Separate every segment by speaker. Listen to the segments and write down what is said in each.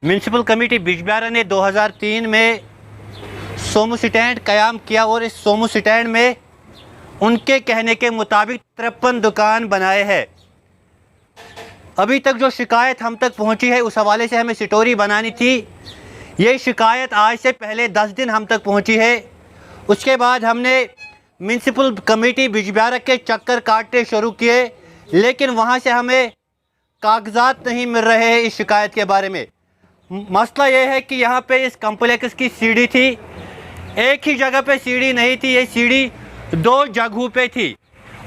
Speaker 1: Municipal committee Bijbehara ने 2003 में Somu stand क़याम किया और इस सोमू स्टैंड में उनके कहने के मुताबिक 53 दुकान बनाए हैं। अभी तक जो शिकायत हम तक पहुंची है उस हवाले से हमें स्टोरी बनानी थी। ये शिकायत आज से पहले 10 दिन हम तक पहुंची है। उसके बाद हमने म्यूनसिपल कमेटी बिजबिहारा के चक्कर काटने शुरू किए, लेकिन वहां से हमें कागजात नहीं मिल रहे हैं इस शिकायत के बारे में। मसला ये है कि यहाँ पे इस कम्प्लेक्स की सीढ़ी थी, एक ही जगह पे सीढ़ी नहीं थी, ये सीढ़ी 2 जगहों पे थी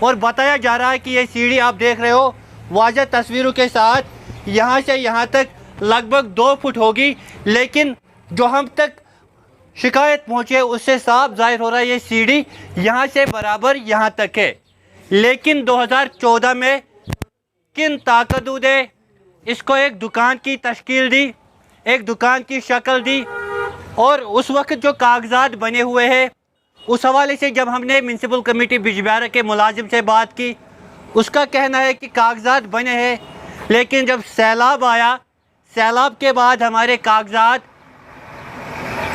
Speaker 1: और बताया जा रहा है कि ये सीढ़ी आप देख रहे हो वाज़ह तस्वीरों के साथ यहाँ से यहाँ तक लगभग 2 फुट होगी, लेकिन जो हम तक शिकायत पहुँची है उससे साफ जाहिर हो रहा है ये सीढ़ी यहाँ से बराबर यहाँ तक है। लेकिन 2014 में किन ताकतों ने इसको एक दुकान की तश्कील दी, एक दुकान की शक्ल दी और उस वक्त जो कागजात बने हुए हैं उस हवाले से जब हमने म्यूनसिपल कमेटी बिजबिहारा के मुलाजिम से बात की, उसका कहना है कि कागजात बने हैं, लेकिन जब सैलाब आया, सैलाब के बाद हमारे कागजात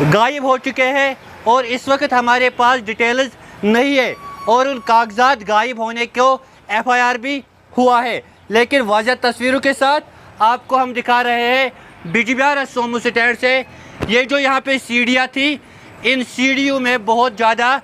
Speaker 1: गायब हो चुके हैं और इस वक्त हमारे पास डिटेल्स नहीं है और उन कागजात गायब होने को FIR भी हुआ है। लेकिन वाज़ह तस्वीरों के साथ आपको हम दिखा रहे हैं बिजबिहारा सोमू स्टैंड से ये जो यहाँ पे सीढ़ियाँ थी, इन सीढ़ियों में बहुत ज़्यादा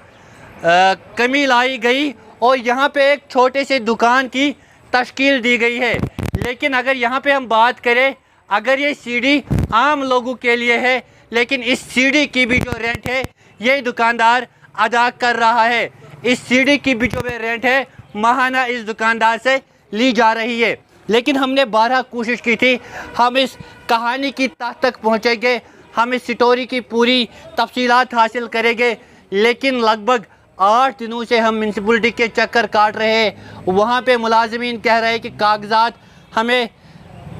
Speaker 1: कमी लाई गई और यहाँ पे एक छोटे से दुकान की तश्कील दी गई है। लेकिन अगर यहाँ पे हम बात करें, अगर ये सीढ़ी आम लोगों के लिए है, लेकिन इस सीढ़ी की भी जो रेंट है ये दुकानदार अदा कर रहा है। इस सीढ़ी की भी जो रेंट है माहाना इस दुकानदार से ली जा रही है। लेकिन हमने 12 कोशिश की थी, हम इस कहानी की तह तक पहुँचेंगे, हम इस स्टोरी की पूरी तफसीलात हासिल करेंगे, लेकिन लगभग 8 दिनों से हम म्यूनसिपलिटी के चक्कर काट रहे हैं। वहाँ पे मुलाजमीन कह रहे हैं कि कागजात हमें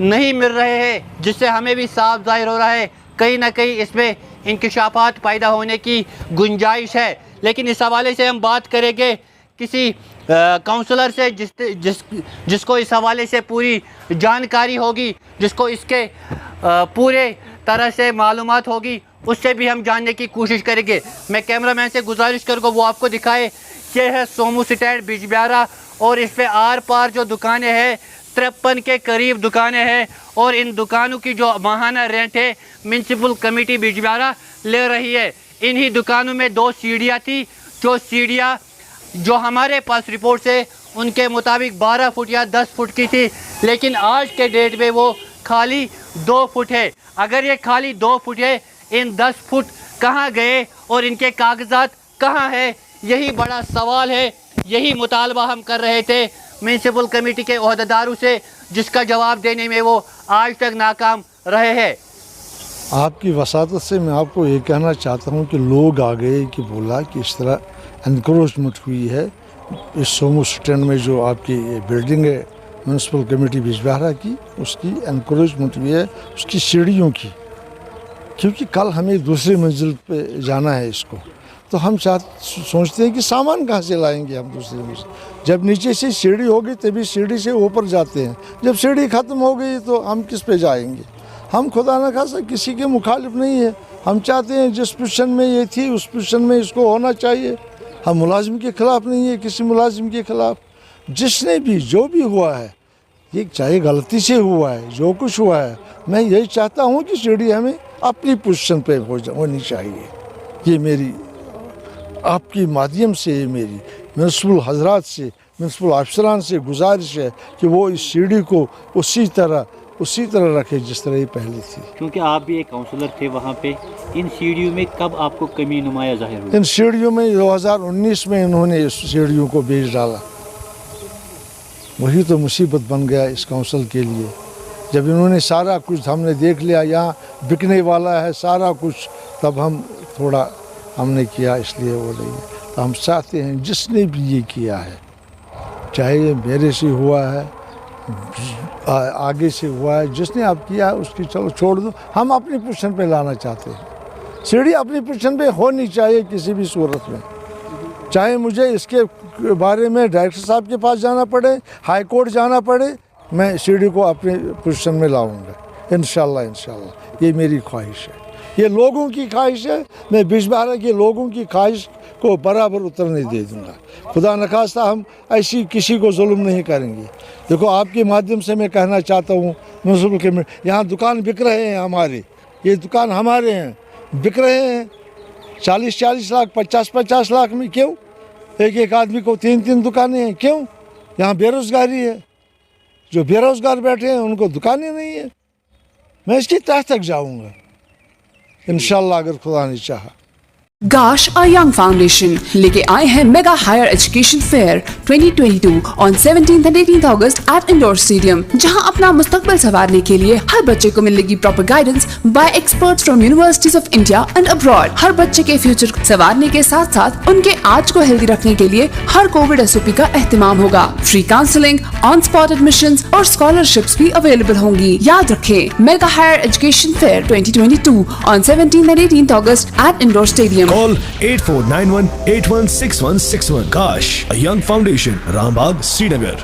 Speaker 1: नहीं मिल रहे हैं, जिससे हमें भी साफ जाहिर हो रहा है कहीं ना कहीं इसमें इंकशाफात पैदा होने की गुंजाइश है। लेकिन इस हवाले से हम बात करेंगे किसी काउंसलर से जिसको इस हवाले से पूरी जानकारी होगी, जिसको इसके पूरे तरह से मालूमात होगी, उससे भी हम जानने की कोशिश करेंगे। मैं कैमरामैन से गुजारिश करूँगा वो आपको दिखाए। ये है सोमू स्टैंड बिजबिहारा और इस पे आर पार जो दुकानें हैं 53 के करीब दुकानें हैं और इन दुकानों की जो माहाना रेंट है म्यूनसिपल कमेटी बिजबिहारा ले रही है। इन्हीं दुकानों में 2 सीढ़ियाँ थी, जो सीढ़ियाँ जो हमारे पास रिपोर्ट से उनके मुताबिक 12 फुट या 10 फुट की थी, लेकिन आज के डेट में वो खाली 2 फुट है। अगर ये खाली 2 फुट है, इन 10 फुट कहाँ गए और इनके कागजात कहाँ है, यही बड़ा सवाल है। यही मुतालबा हम कर रहे थे म्यूनसिपल कमेटी के ओहदेदारों से, जिसका जवाब देने में वो आज तक नाकाम रहे हैं।
Speaker 2: आपकी वसातत से मैं आपको ये कहना चाहता हूँ कि लोग आ गए कि बोला कि इस तरह एनक्रोचमेंट हुई है इस सोमू स्टैंड में, जो आपकी बिल्डिंग है म्यूनसिपल कमेटी बिजबिहारा की, उसकी एनक्रोचमेंट हुई है उसकी सीढ़ियों की, क्योंकि कल हमें दूसरी मंजिल पे जाना है इसको, तो हम सोचते हैं कि सामान कहाँ से लाएंगे हम दूसरी मंजिल। जब नीचे से सीढ़ी होगी तभी सीढ़ी से ऊपर जाते हैं, जब सीढ़ी ख़त्म हो गई तो हम किस पे जाएंगे। हम खुदा न खासा किसी के मुखालिफ नहीं है, हम चाहते हैं जिस पोजीशन में ये थी उस पोजीशन में इसको होना चाहिए। हम मुलाजिम के ख़िलाफ़ नहीं है, किसी मुलाजिम के ख़िलाफ़। जिसने भी जो भी हुआ है, ये चाहे गलती से हुआ है, जो कुछ हुआ है, मैं यही चाहता हूँ कि सीढ़ी हमें अपनी पोजीशन पे होनी चाहिए। ये मेरी आपकी माध्यम से, मेरी म्यूनसिपल हजरात से, म्यूनसिपल अफसरान से गुजारिश है कि वो इस सीढ़ी को उसी तरह रखे जिस तरह ये पहले थी।
Speaker 1: क्योंकि आप भी एक काउंसलर थे वहाँ पे, इन सीढ़ियों में कब आपको कमी नुमाया जाहिर हुई?
Speaker 2: इन सीढ़ियों में 2019 में इन्होंने इस सीढ़ियों को बेच डाला। वही तो मुसीबत बन गया इस काउंसिल के लिए। जब इन्होंने सारा कुछ हमने देख लिया, यहाँ बिकने वाला है सारा कुछ, तब हम थोड़ा हमने किया, इसलिए वो नहीं है। तो हम चाहते हैं जिसने भी ये किया है, चाहे ये मेरे से हुआ है, आगे से हुआ है, जिसने आप किया है उसकी चलो छोड़ दो, हम अपनी पोजीशन पे लाना चाहते हैं। सीढ़ी अपनी पोजीशन पे होनी चाहिए किसी भी सूरत में, चाहे मुझे इसके बारे में डायरेक्टर साहब के पास जाना पड़े, हाई कोर्ट जाना पड़े, मैं सीढ़ी को अपनी पोजीशन में लाऊंगा। इंशाल्लाह ये मेरी ख्वाहिश है, ये लोगों की ख्वाहिश है। मैं बिजबहारा के लोगों की ख्वाहिश को बराबर उतरने दे दूंगा। खुदा न खास्ता हम ऐसी किसी को जुल्म नहीं करेंगे। देखो, आपके माध्यम से मैं कहना चाहता हूँ म्यूनसिपल कमेटी, यहाँ दुकान बिक रहे हैं हमारे, ये दुकान हमारे हैं, बिक रहे हैं 40-40 लाख 50-50 लाख में। क्यों? एक आदमी को 3-3 दुकानें हैं, क्यों? यहाँ बेरोज़गारी है, जो बेरोज़गार बैठे हैं उनको दुकानें नहीं है। मैं इसकी तह तक जाऊँगा इंशाल्लाह, अगर खुदा ने चाहा।
Speaker 3: Gosh, a Young Foundation लेके आए हैं mega higher education fair 2022 on 17th and 18th August at Indoor Stadium, जहां अपना मुस्तकबिल संवारने के लिए हर बच्चे को मिलेगी proper guidance by experts from universities of India and abroad. हर बच्चे के फ्यूचर संवारने के साथ साथ उनके आज को हेल्दी रखने के लिए हर कोविड SOP का एहतमाम होगा। Free counselling, on spot admissions और स्कॉलरशिप्स भी अवेलेबल होंगी। याद रखें, mega higher education fair 2022 on 17th and 18th August at Indoor Stadium.
Speaker 4: Call 8491 816161. Gosh, a Young Foundation, Rambagh, Srinagar.